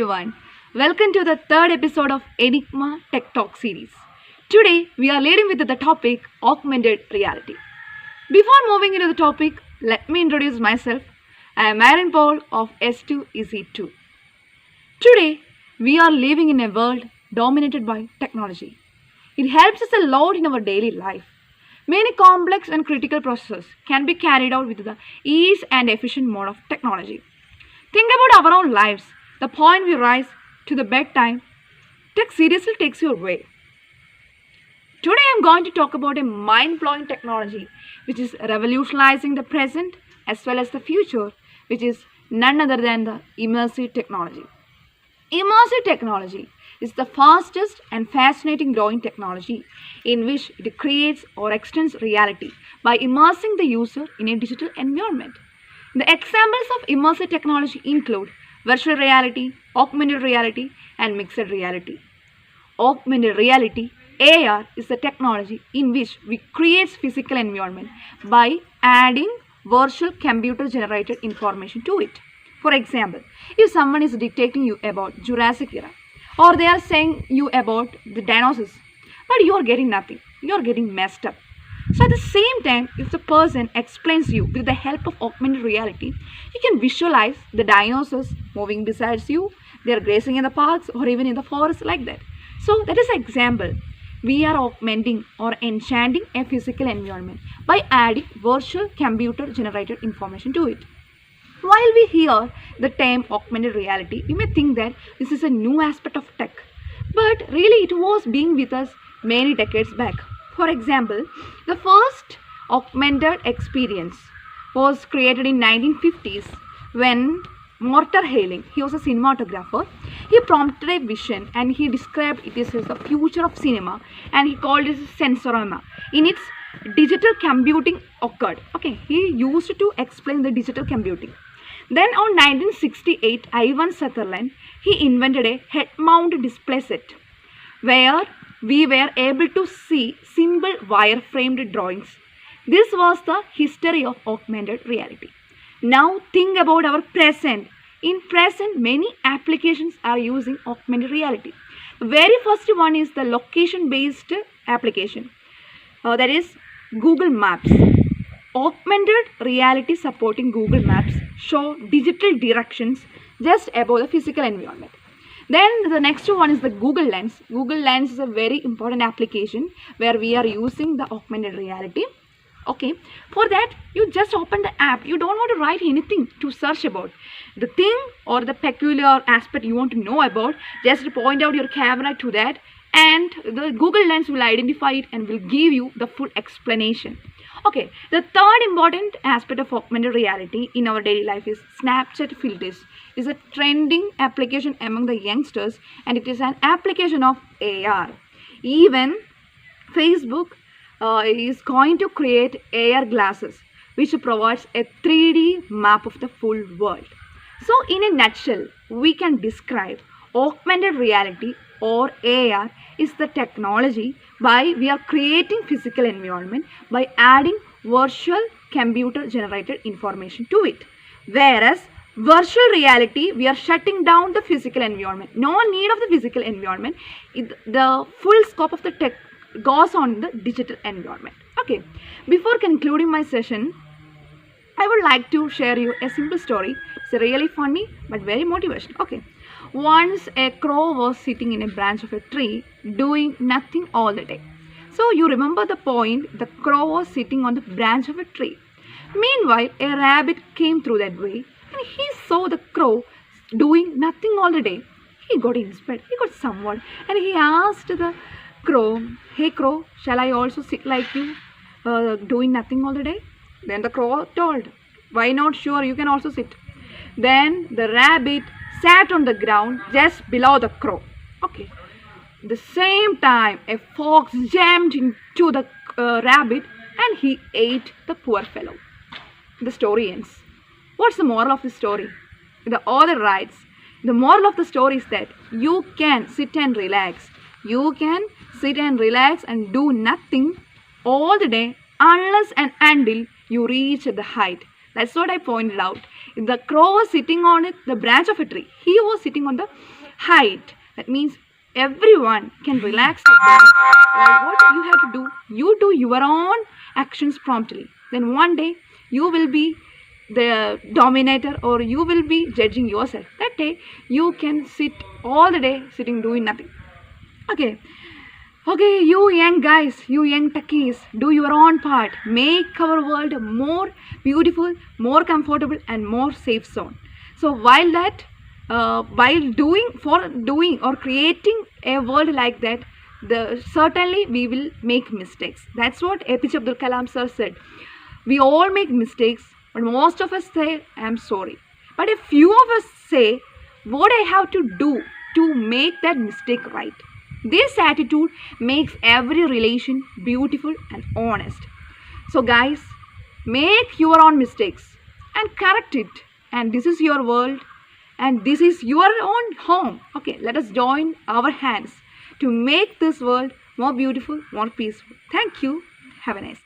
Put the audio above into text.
everyone. Welcome to the third episode of Enigma Tech Talk series. Today we are leading with the topic augmented reality. Before moving into the topic, let me introduce myself. I am Aaron Paul of S2EZ2. Today we are living in a world dominated by technology. It helps us a lot in our daily life. Many complex and critical processes can be carried out with the ease and efficient mode of technology. Think about our own lives. The point we rise to the bedtime, tech seriously takes you away. Today I am going to talk about a mind-blowing technology which is revolutionizing the present as well as the future, which is none other than the immersive technology. Immersive technology is the fastest and fascinating growing technology in which it creates or extends reality by immersing the user in a digital environment. The examples of immersive technology include virtual reality, augmented reality, and mixed reality. Augmented reality (AR) is the technology in which we create physical environment by adding virtual computer generated information to it. For example, if someone is dictating you about Jurassic era, or they are saying you about the dinosaurs, but you are getting nothing, you are getting messed up. So at the same time, if the person explains you with the help of augmented reality, you can visualize the dinosaurs moving besides you, they are grazing in the parks or even in the forest like that. So that is an example. We are augmenting or enchanting a physical environment by adding virtual computer generated information to it. While we hear the term augmented reality, you may think that this is a new aspect of tech, but really it was being with us many decades back. For example, the first augmented experience was created in 1950s when Mortar Hailing, he was a cinematographer, he prompted a vision and he described it as the future of cinema and he called it Sensorama. In its digital computing occurred. Okay, he used to explain the digital computing. Then on 1968, Ivan Sutherland, he invented a head-mount display set where we were able to see simple wire-framed drawings. This was the history of augmented reality. Now think about our present. In present, many applications are using augmented reality. The very first one is the location-based application. That is Google Maps. Augmented reality supporting Google Maps show digital directions just above the physical environment. Then the next one is the Google Lens. Google Lens is a very important application where we are using the augmented reality. Okay, for that you just open the app. You don't want to write anything to search about. The thing or the peculiar aspect you want to know about, just point out your camera to that and the Google Lens will identify it and will give you the full explanation. Okay, the third important aspect of augmented reality in our daily life is Snapchat filters. It is a trending application among the youngsters and it is an application of AR. Even Facebook is going to create AR glasses which provides a 3D map of the full world. So in a nutshell, we can describe augmented reality or AR is the technology by we are creating physical environment by adding virtual computer generated information to it. Whereas virtual reality, we are shutting down the physical environment. No need of the physical environment. The full scope of the tech goes on in the digital environment. Okay, before concluding my session, I would like to share you a simple story. It's really funny but very motivational. Okay. Once a crow was sitting in a branch of a tree doing nothing all the day. So you remember the point, the crow was sitting on the branch of a tree. Meanwhile, a rabbit came through that way and he saw the crow doing nothing all the day. He got inspired, he got somewhat and he asked the crow, "Hey crow, shall I also sit like you, doing nothing all the day?" Then the crow told, "Why not? Sure, you can also sit." Then the rabbit sat on the ground just below the crow. Okay. The same time, a fox jumped into the rabbit and he ate the poor fellow. The story ends. What's the moral of the story? The author writes, the moral of the story is that you can sit and relax. You can sit and relax and do nothing all the day unless and until you reach the height. That's what I pointed out. The crow was sitting on the branch of a tree. He was sitting on the hide. That means everyone can relax their body. Or what you have to do, you do your own actions promptly. Then one day you will be the dominator, or you will be judging yourself. That day you can sit all the day sitting doing nothing. Okay. Okay, you young guys, you young techies, do your own part. Make our world more beautiful, more comfortable, and more safe zone. So while doing or creating a world like that, certainly we will make mistakes. That's what APJ Abdul Kalam sir said. We all make mistakes, but most of us say, "I'm sorry." But a few of us say, "What I have to do to make that mistake right." This attitude makes every relation beautiful and honest. So guys, make your own mistakes and correct it. And this is your world and this is your own home. Okay, let us join our hands to make this world more beautiful, more peaceful. Thank you. Have a nice day.